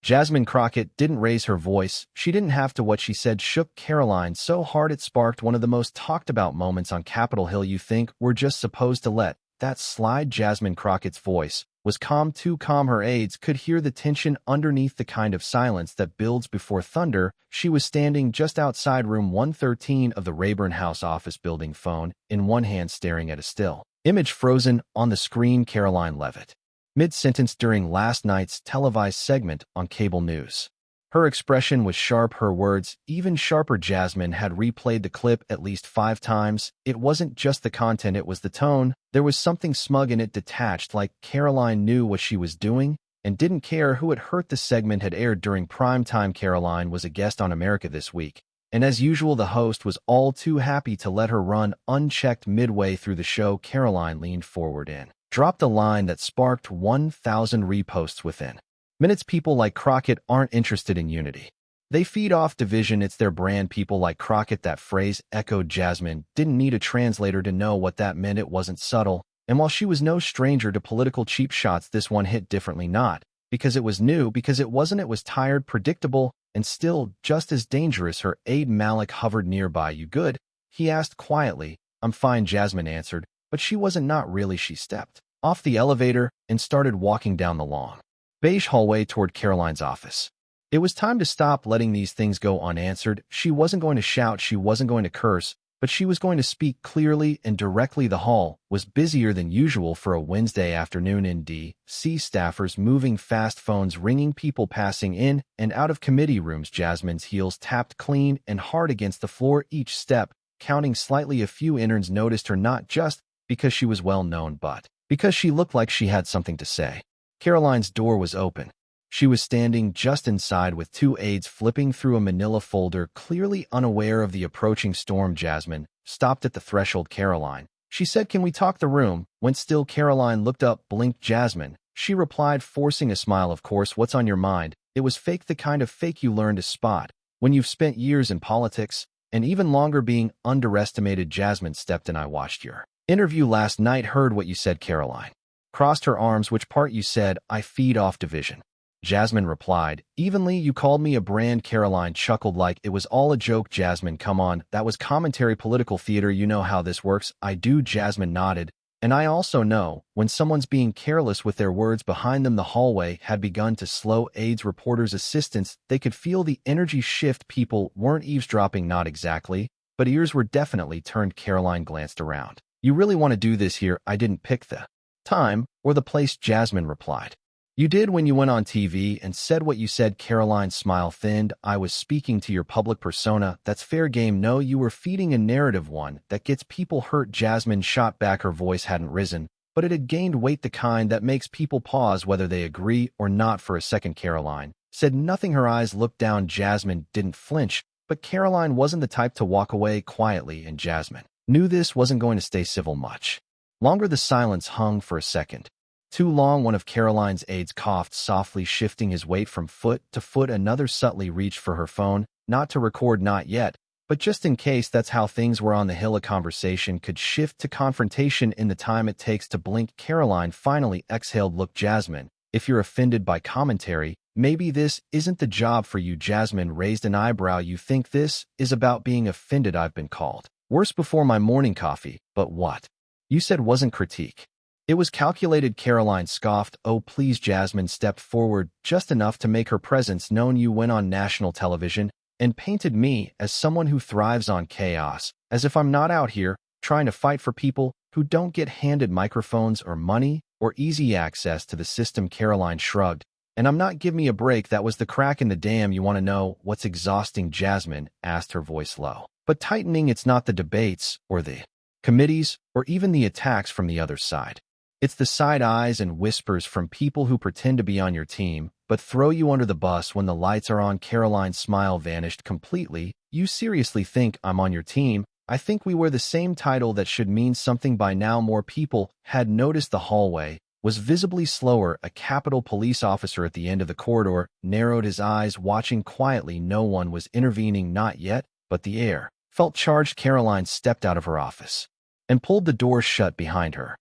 Jasmine Crockett didn't raise her voice. She didn't have to. What she said shook Caroline so hard it sparked one of the most talked about moments on Capitol Hill. You think we're just supposed to let that slide? Jasmine Crockett's voice was calm, too calm. Her aides could hear the tension underneath, the kind of silence that builds before thunder. She was standing just outside room 113 of the Rayburn House office building, phone in one hand, staring at a still image frozen on the screen. Caroline Leavitt, mid-sentence during last night's televised segment on cable news. Her expression was sharp, her words even sharper. Jasmine had replayed the clip at least 5 times. It wasn't just the content, it was the tone. There was something smug in it, detached, like Caroline knew what she was doing and didn't care who it hurt. The segment had aired during prime time. Caroline was a guest on America This Week, and as usual, the host was all too happy to let her run unchecked. Midway through the show, Caroline leaned forward and dropped a line that sparked 1,000 reposts within minutes. People like Crockett aren't interested in unity. They feed off division. It's their brand. People like Crockett. That phrase echoed. Jasmine didn't need a translator to know what that meant. It wasn't subtle. And while she was no stranger to political cheap shots, this one hit differently. Not because it was new, because it wasn't. It was tired, predictable, and still just as dangerous. Her aide Malik hovered nearby. "You good?" he asked quietly. "I'm fine," Jasmine answered, but she wasn't not really. She stepped off the elevator and started walking down the long beige hallway toward Caroline's office. It was time to stop letting these things go unanswered. She wasn't going to shout, she wasn't going to curse, but she was going to speak clearly and directly. The hall was busier than usual for a Wednesday afternoon in D.C. Staffers moving fast, phones ringing, people passing in and out of committee rooms. Jasmine's heels tapped clean and hard against the floor, each step counting slightly. A few interns noticed her, not just because she was well known, but because she looked like she had something to say. Caroline's door was open. She was standing just inside with 2 aides flipping through a manila folder, clearly unaware of the approaching storm. Jasmine stopped at the threshold. "Caroline," she said, "can we talk?" The room went still. Caroline looked up, blinked. "Jasmine," she replied, forcing a smile. "Of course, what's on your mind?" It was fake, the kind of fake you learn to spot when you've spent years in politics and even longer being underestimated. Jasmine stepped in. "I watched your interview last night, heard what you said." Caroline crossed her arms. "Which part?" "You said I feed off division." Jasmine replied evenly. "You called me a brand." Caroline chuckled like it was all a joke. "Jasmine, come on, that was commentary, political theater. You know how this works." "I do," Jasmine nodded. "And I also know when someone's being careless with their words." Behind them, the hallway had begun to slow. Aides, reporters, assistants, they could feel the energy shift. People weren't eavesdropping, not exactly, but ears were definitely turned. Caroline glanced around. "You really want to do this here?" "I didn't pick the time or the place," Jasmine replied. "You did when you went on TV and said what you said." Caroline's smile thinned. "I was speaking to your public persona. That's fair game." "No, you were feeding a narrative, one that gets people hurt." Jasmine shot back. Her voice hadn't risen, but it had gained weight, the kind that makes people pause whether they agree or not. For a second, Caroline said nothing. Her eyes looked down. Jasmine didn't flinch, but Caroline wasn't the type to walk away quietly, and Jasmine knew this wasn't going to stay civil much longer. The silence hung for a second. Too long. One of Caroline's aides coughed softly, shifting his weight from foot to foot. Another subtly reached for her phone, not to record, not yet, but just in case. That's how things were on the Hill. A conversation could shift to confrontation in the time it takes to blink. Caroline finally exhaled. "Look, Jasmine, if you're offended by commentary, maybe this isn't the job for you." Jasmine raised an eyebrow. "You think this is about being offended?" "I've been called worse before my morning coffee." "But what you said wasn't critique. It was calculated." Caroline scoffed. "Oh, please." Jasmine stepped forward just enough to make her presence known. "You went on national television and painted me as someone who thrives on chaos, as if I'm not out here trying to fight for people who don't get handed microphones or money or easy access to the system." Caroline shrugged. "And I'm not. Give me a break. That was the crack in the dam." "You want to know what's exhausting?" Jasmine asked, her voice low but tightening. "It's not the debates or the committees or even the attacks from the other side. It's the side eyes and whispers from people who pretend to be on your team, but throw you under the bus when the lights are on." Caroline's smile vanished completely. "You seriously think I'm on your team?" "I think we wear the same title. That should mean something by now." More people had noticed. The hallway was visibly slower. A Capitol police officer at the end of the corridor narrowed his eyes, watching quietly. No one was intervening, not yet, but the air felt charged. Caroline stepped out of her office and pulled the door shut behind her.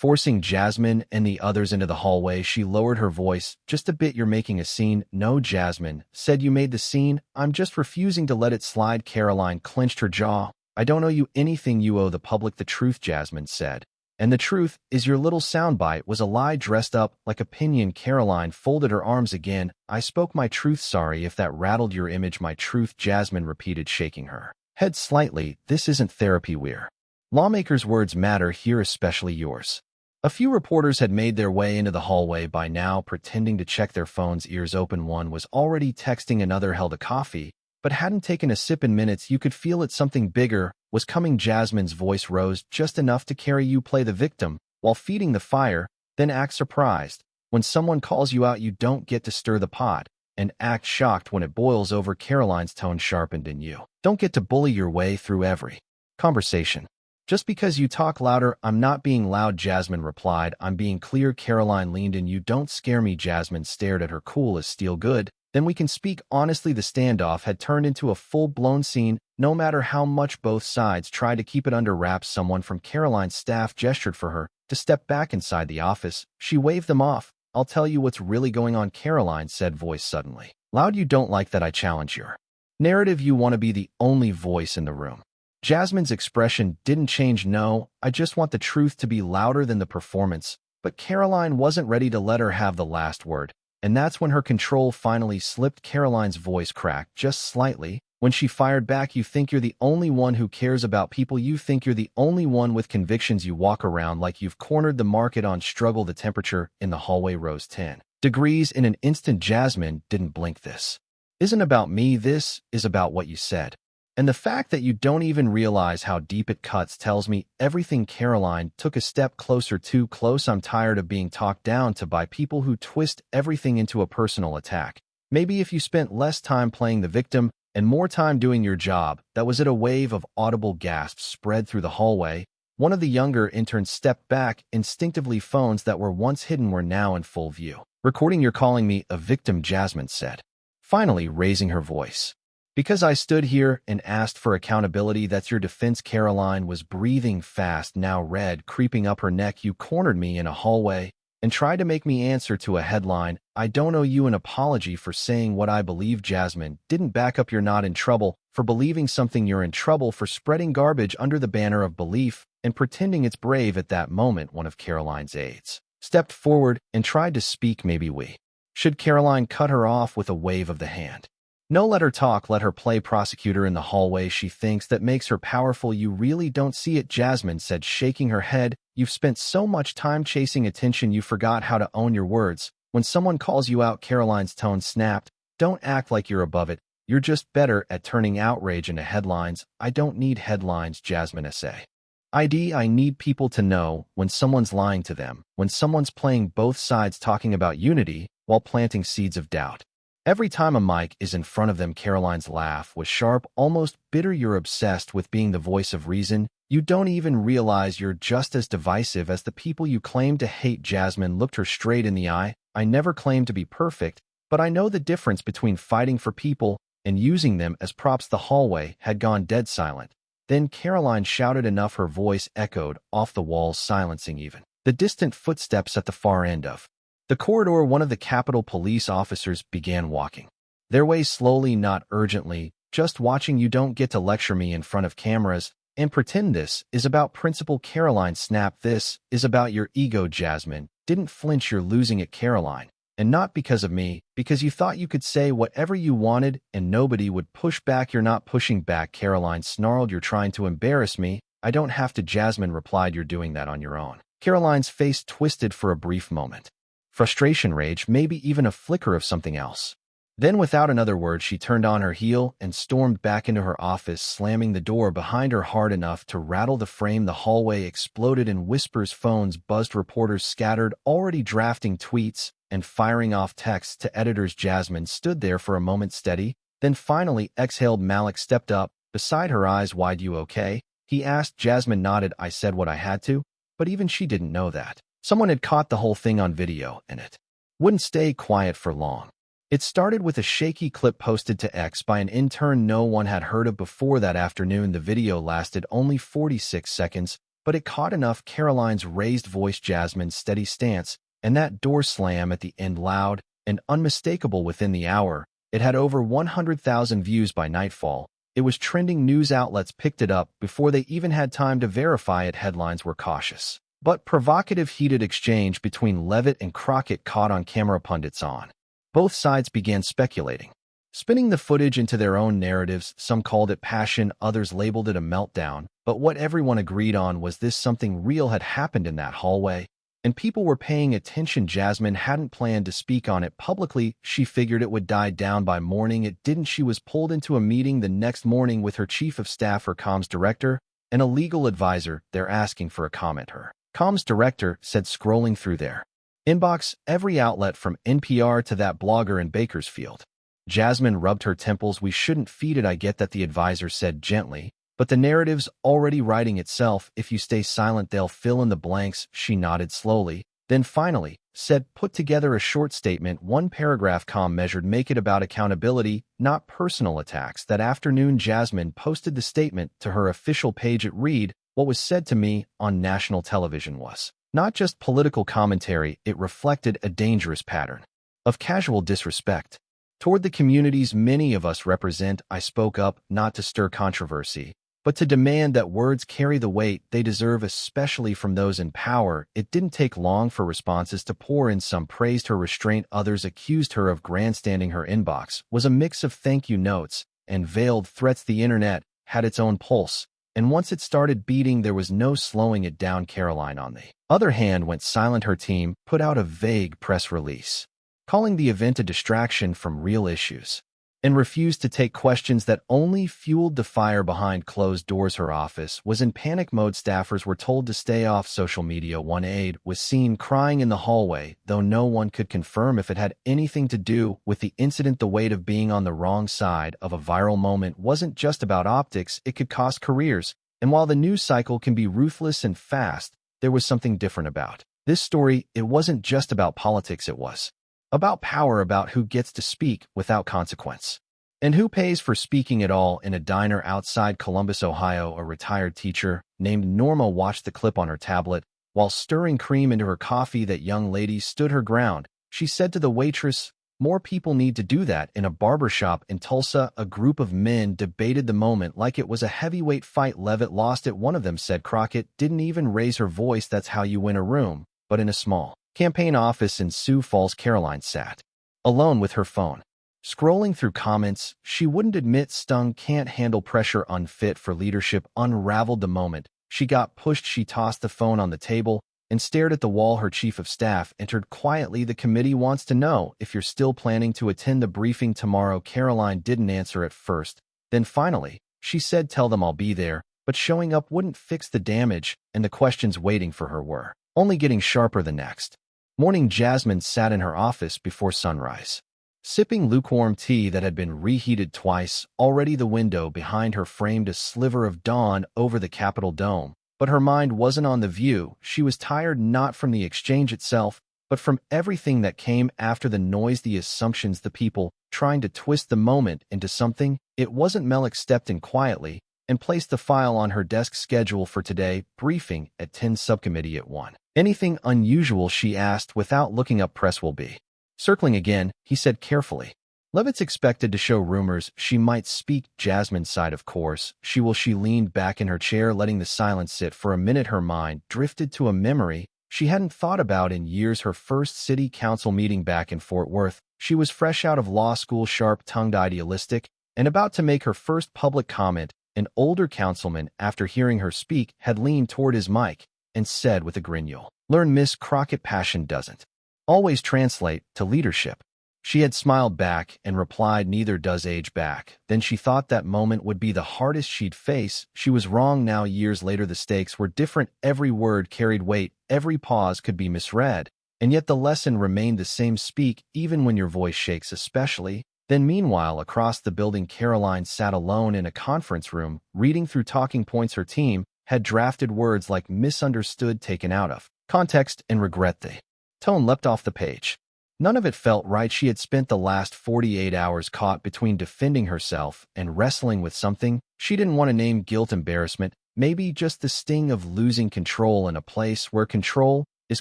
Forcing Jasmine and the others into the hallway, she lowered her voice. Just a bit, you're making a scene. No, Jasmine said, you made the scene. I'm just refusing to let it slide. Caroline clenched her jaw. I don't owe you anything. You owe the public the truth, Jasmine said. And the truth is your little soundbite was a lie dressed up like a pinion. Caroline folded her arms again. I spoke my truth. Sorry if that rattled your image. My truth, Jasmine repeated, shaking her head slightly. This isn't therapy. We're lawmakers' words matter here, especially yours. A few reporters had made their way into the hallway by now, pretending to check their phones, ears open. One was already texting, another held a coffee, but hadn't taken a sip in minutes. You could feel it. Something bigger was coming. Jasmine's voice rose just enough to carry. You play the victim while feeding the fire, then act surprised. When someone calls you out, you don't get to stir the pot and act shocked when it boils over. Caroline's tone sharpened. And you don't get to bully your way through every conversation just because you talk louder. I'm not being loud, Jasmine replied. I'm being clear. Caroline leaned in. You don't scare me. Jasmine stared at her, cool as steel. Good. Then we can speak honestly. The standoff had turned into a full-blown scene. No matter how much both sides tried to keep it under wraps, someone from Caroline's staff gestured for her to step back inside the office. She waved them off. I'll tell you what's really going on, Caroline said, voice suddenly loud. You don't like that I challenge your narrative. You want to be the only voice in the room. Jasmine's expression didn't change. No, I just want the truth to be louder than the performance. But Caroline wasn't ready to let her have the last word. And that's when her control finally slipped. Caroline's voice cracked just slightly when she fired back. You think you're the only one who cares about people. You think you're the only one with convictions. You walk around like you've cornered the market on struggle. The temperature in the hallway rose 10 degrees in an instant. Jasmine didn't blink. This isn't about me. This is about what you said. And the fact that you don't even realize how deep it cuts tells me everything. Caroline took a step closer. Too close. I'm tired of being talked down to by people who twist everything into a personal attack. Maybe if you spent less time playing the victim and more time doing your job. That was it. A wave of audible gasps spread through the hallway. One of the younger interns stepped back. Instinctively, phones that were once hidden were now in full view. Recording. You're calling me a victim, Jasmine said, finally raising her voice. Because I stood here and asked for accountability. That's your defense. Caroline was breathing fast, now red creeping up her neck. You cornered me in a hallway and tried to make me answer to a headline. I don't owe you an apology for saying what I believe. Jasmine didn't back up. You're not in trouble for believing something. You're in trouble for spreading garbage under the banner of belief and pretending it's brave. At that moment, one of Caroline's aides stepped forward and tried to speak. Maybe we should. Caroline cut her off with a wave of the hand. No, let her talk. Let her play prosecutor in the hallway. She thinks that makes her powerful. You really don't see it, Jasmine said, shaking her head. You've spent so much time chasing attention you forgot how to own your words. When someone calls you out, Caroline's tone snapped. Don't act like you're above it. You're just better at turning outrage into headlines. I don't need headlines, Jasmine said. I need people to know when someone's lying to them, when someone's playing both sides, talking about unity while planting seeds of doubt. Every time a mic is in front of them. Caroline's laugh was sharp, almost bitter. You're obsessed with being the voice of reason. You don't even realize you're just as divisive as the people you claim to hate. Jasmine looked her straight in the eye. I never claimed to be perfect, but I know the difference between fighting for people and using them as props. The hallway had gone dead silent. Then Caroline shouted enough her voice echoed off the walls, silencing even the distant footsteps at the far end of the corridor. One of the Capitol Police officers began walking their way slowly, not urgently, just watching. You don't get to lecture me in front of cameras and pretend this is about principle. Caroline snapped. This is about your ego. Jasmine didn't flinch. You're losing it, Caroline. And not because of me, because you thought you could say whatever you wanted and nobody would push back. You're not pushing back, Caroline snarled. You're trying to embarrass me. I don't have to, Jasmine replied. You're doing that on your own. Caroline's face twisted for a brief moment. Frustration, rage, maybe even a flicker of something else. Then without another word, she turned on her heel and stormed back into her office, slamming the door behind her hard enough to rattle the frame. The hallway exploded in whispers. Phones buzzed. Reporters scattered, already drafting tweets and firing off texts to editors. Jasmine stood there for a moment, steady, then finally exhaled. Malik stepped up beside her, eyes wide. You okay? He asked. Jasmine nodded. I said what I had to, but even she didn't know that someone had caught the whole thing on video, and it wouldn't stay quiet for long. It started with a shaky clip posted to X by an intern no one had heard of before that afternoon. The video lasted only 46 seconds, but it caught enough Caroline's raised voice, Jasmine's steady stance, and that door slam at the end loud and unmistakable within the hour. It had over 100,000 views by nightfall. It was trending. News outlets picked it up before they even had time to verify it. Headlines were cautious, but provocative. Heated exchange between Levitt and Crockett caught on camera. Pundits on both sides began speculating, spinning the footage into their own narratives. Some called it passion, others labeled it a meltdown, but what everyone agreed on was this: something real had happened in that hallway, and people were paying attention. Jasmine hadn't planned to speak on it publicly. She figured it would die down by morning. It didn't. She was pulled into a meeting the next morning with her chief of staff, her comms director, and a legal advisor. They're asking for a comment. Her comms director said, scrolling through their inbox, every outlet from NPR to that blogger in Bakersfield. Jasmine rubbed her temples. We shouldn't feed it. I get that, the advisor said gently, but the narrative's already writing itself. If you stay silent, they'll fill in the blanks. She nodded slowly, then finally said, put together a short statement, one paragraph. Measured, make it about accountability, not personal attacks. That afternoon, Jasmine posted the statement to her official page. It read, what was said to me on national television was not just political commentary. It reflected a dangerous pattern of casual disrespect toward the communities many of us represent. I spoke up not to stir controversy, but to demand that words carry the weight they deserve, especially from those in power. It didn't take long for responses to pour in. Some praised her restraint, others accused her of grandstanding. Her inbox was a mix of thank you notes and veiled threats. The internet had its own pulse, and once it started beating, there was no slowing it down. Caroline, on the other hand, went silent. Her team put out a vague press release, calling the event a distraction from real issues, and refused to take questions that only fueled the fire behind closed doors. Her office was in panic mode. Staffers were told to stay off social media. One aide was seen crying in the hallway, though no one could confirm if it had anything to do with the incident. The weight of being on the wrong side of a viral moment wasn't just about optics. It could cost careers. And while the news cycle can be ruthless and fast, there was something different about this story. It wasn't just about politics. It was about power, about who gets to speak without consequence and who pays for speaking at all. In a diner outside Columbus, Ohio, a retired teacher named Norma watched the clip on her tablet while stirring cream into her coffee. That young lady stood her ground. She said to the waitress, more people need to do that. In a barbershop in Tulsa, a group of men debated the moment like it was a heavyweight fight. Levitt lost it, one of them said. Crockett didn't even raise her voice. That's how you win a room. But in a small campaign office in Sioux Falls, Caroline sat alone with her phone, scrolling through comments she wouldn't admit. Stung, can't handle pressure, unfit for leadership. Unraveled the moment she got pushed. She tossed the phone on the table and stared at the wall. Her chief of staff entered quietly. The committee wants to know if you're still planning to attend the briefing tomorrow. Caroline didn't answer at first. Then finally, she said, tell them I'll be there. But showing up wouldn't fix the damage, and the questions waiting for her were only getting sharper. The next morning, Jasmine sat in her office before sunrise, sipping lukewarm tea that had been reheated twice. Already the window behind her framed a sliver of dawn over the Capitol dome. But her mind wasn't on the view. She was tired, not from the exchange itself, but from everything that came after: the noise, the assumptions, the people trying to twist the moment into something it wasn't. Melek stepped in quietly and placed the file on her desk. Schedule for today, briefing at 10, subcommittee at 1. Anything unusual, she asked without looking up. Press will be circling again, he said carefully. Levitt's expected to show rumors she might speak. Jasmine's side, of course. She will. She leaned back in her chair, letting the silence sit. For a minute, her mind drifted to a memory she hadn't thought about in years. Her first city council meeting back in Fort Worth. She was fresh out of law school, sharp-tongued, idealistic, and about to make her first public comment. An older councilman, after hearing her speak, had leaned toward his mic and said with a grin, you'll learn, Miss Crockett, passion doesn't always translate to leadership. She had smiled back and replied, neither does age. Back then she thought that moment would be the hardest she'd face. She was wrong. Now, years later, the stakes were different. Every word carried weight, every pause could be misread, and yet the lesson remained the same: speak, even when your voice shakes, especially then. Meanwhile, across the building, Caroline sat alone in a conference room, reading through talking points her team had drafted. Words like misunderstood, taken out of context, and regret. The tone leapt off the page. None of it felt right. She had spent the last 48 hours caught between defending herself and wrestling with something she didn't want to name: guilt, embarrassment, Maybe just the sting of losing control in a place where control is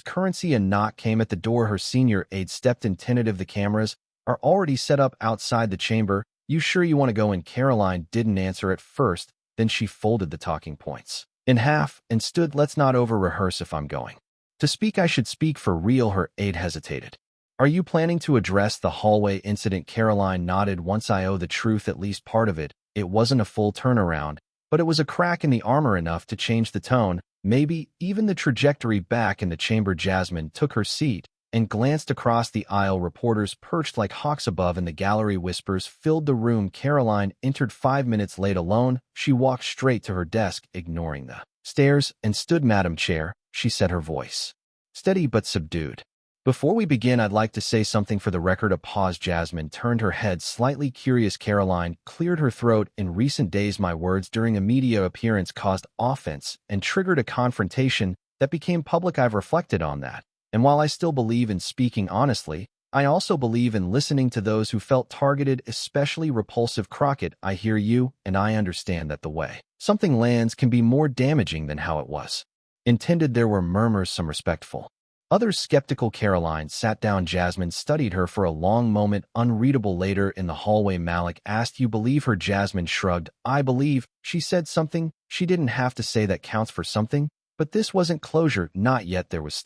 currency. A knock came at the door. Her senior aide stepped in tentative. The cameras are already set up outside the chamber. You sure you want to go in? Caroline didn't answer at first. Then she folded the talking points in half and stood. Let's not over-rehearse. If I'm going to speak, I should speak for real. Her aide hesitated. Are you planning to address the hallway incident? Caroline nodded. Once I owe the truth, at least part of it. It wasn't a full turnaround, but it was a crack in the armor enough to change the tone, maybe even the trajectory. Back in the chamber, Jasmine took her seat and glanced across the aisle. Reporters perched like hawks above in the gallery. Whispers filled the room. Caroline entered 5 minutes late. Alone, she walked straight to her desk, ignoring the stares, and stood. Madam Chair, she said, her voice steady but subdued. Before we begin, I'd like to say something for the record. A pause. Jasmine turned her head, slightly curious. Caroline cleared her throat. In recent days, my words during a media appearance caused offense and triggered a confrontation that became public. I've reflected on that. And while I still believe in speaking honestly, I also believe in listening to those who felt targeted, especially repulsive. Crockett, I hear you, and I understand that the way something lands can be more damaging than how it was intended. There were murmurs, some respectful, others skeptical. Caroline sat down. Jasmine studied her for a long moment, unreadable. Later in the hallway, Malik asked, You believe her? Jasmine shrugged. I believe she said something. She didn't have to say that counts for something, but this wasn't closure. Not yet. There was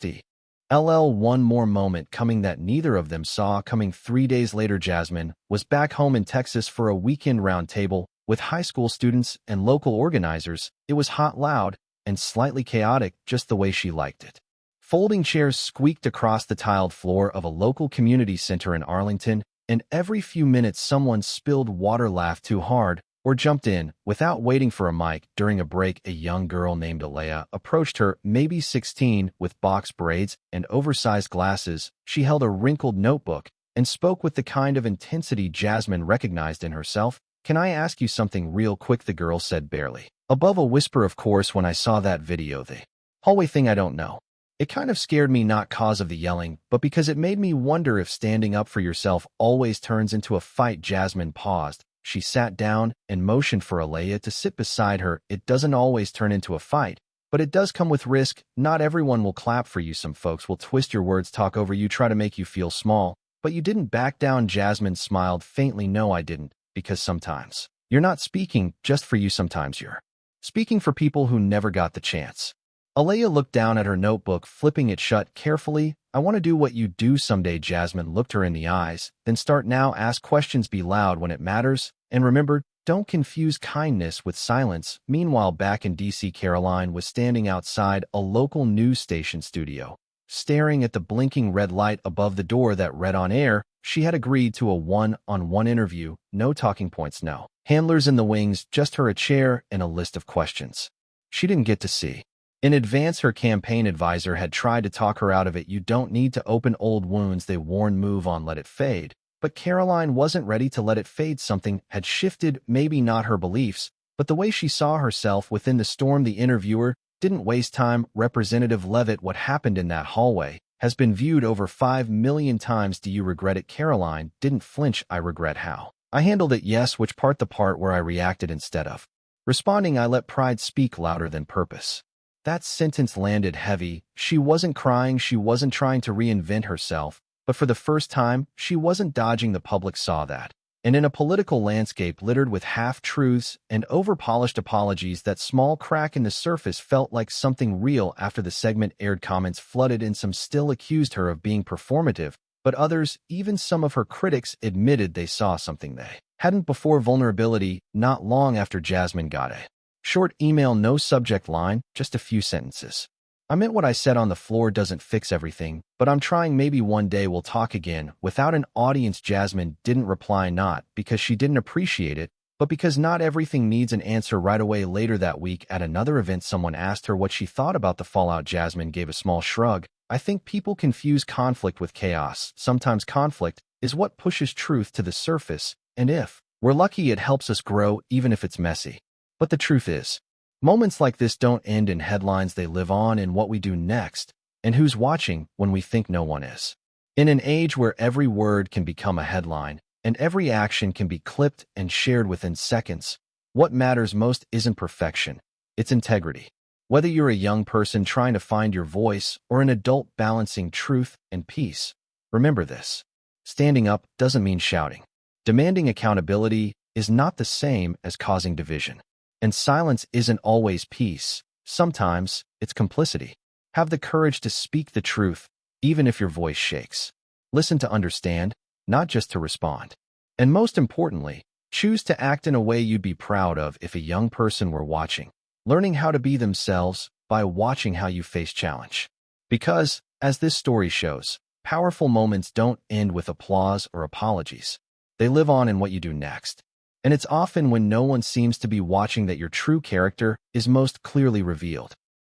one more moment coming that neither of them saw coming. 3 days later, Jasmine was back home in Texas for a weekend roundtable with high school students and local organizers. It was hot, loud, and slightly chaotic, just the way she liked it. Folding chairs squeaked across the tiled floor of a local community center in Arlington, and every few minutes someone spilled water, laughed too hard, or jumped in without waiting for a mic. During a break, a young girl named Alea approached her, maybe 16, with box braids and oversized glasses. She held a wrinkled notebook and spoke with the kind of intensity Jasmine recognized in herself. Can I ask you something real quick? The girl said, barely above a whisper. Of course. When I saw that video, the hallway thing, I don't know. It kind of scared me, not cause of the yelling, but because it made me wonder if standing up for yourself always turns into a fight. Jasmine paused. She sat down and motioned for Alea to sit beside her. It doesn't always turn into a fight, but it does come with risk. Not everyone will clap for you. Some folks will twist your words, talk over you, try to make you feel small, but you didn't back down. Jasmine smiled faintly. No, I didn't, because sometimes you're not speaking just for you. Sometimes you're speaking for people who never got the chance. Alea looked down at her notebook, flipping it shut carefully. I want to do what you do someday. Jasmine looked her in the eyes. Then start now. Ask questions. Be loud when it matters. And remember, don't confuse kindness with silence. Meanwhile, back in D.C., Caroline was standing outside a local news station studio, staring at the blinking red light above the door that read on air. She had agreed to a one-on-one interview. No talking points, no handlers in the wings, just her, a chair, and a list of questions she didn't get to see. In advance, her campaign advisor had tried to talk her out of it. You don't need to open old wounds, they warned. Move on, let it fade. But Caroline wasn't ready to let it fade. Something had shifted, maybe not her beliefs, but the way she saw herself within the storm. The interviewer didn't waste time. Representative Levitt, what happened in that hallway has been viewed over 5 million times. Do you regret it? Caroline didn't flinch. I regret how I handled it. Yes. Which part? The part where I reacted instead of responding. I let pride speak louder than purpose. That sentence landed heavy. She wasn't crying. She wasn't trying to reinvent herself. But for the first time, she wasn't dodging. The public saw that. And in a political landscape littered with half-truths and over-polished apologies, that small crack in the surface felt like something real. After the segment aired, comments flooded in. Some still accused her of being performative, but others, even some of her critics, admitted they saw something they hadn't before. Vulnerability. Not long after Jasmine got a short email, no subject line, just a few sentences. I meant what I said on the floor. Doesn't fix everything, but I'm trying. Maybe one day we'll talk again. Without an audience, Jasmine didn't reply, not because she didn't appreciate it, but because not everything needs an answer right away. Later that week, at another event, someone asked her what she thought about the fallout. Jasmine gave a small shrug. I think people confuse conflict with chaos. Sometimes conflict is what pushes truth to the surface, and if we're lucky, it helps us grow, even if it's messy. But the truth is, moments like this don't end in headlines. They live on in what we do next and who's watching when we think no one is. In an age where every word can become a headline and every action can be clipped and shared within seconds, what matters most isn't perfection. It's integrity. Whether you're a young person trying to find your voice or an adult balancing truth and peace, remember this. Standing up doesn't mean shouting. Demanding accountability is not the same as causing division. And silence isn't always peace. Sometimes it's complicity. Have the courage to speak the truth, even if your voice shakes. Listen to understand, not just to respond. And most importantly, choose to act in a way you'd be proud of if a young person were watching, learning how to be themselves by watching how you face challenge. Because, as this story shows, powerful moments don't end with applause or apologies. They live on in what you do next. And it's often when no one seems to be watching that your true character is most clearly revealed.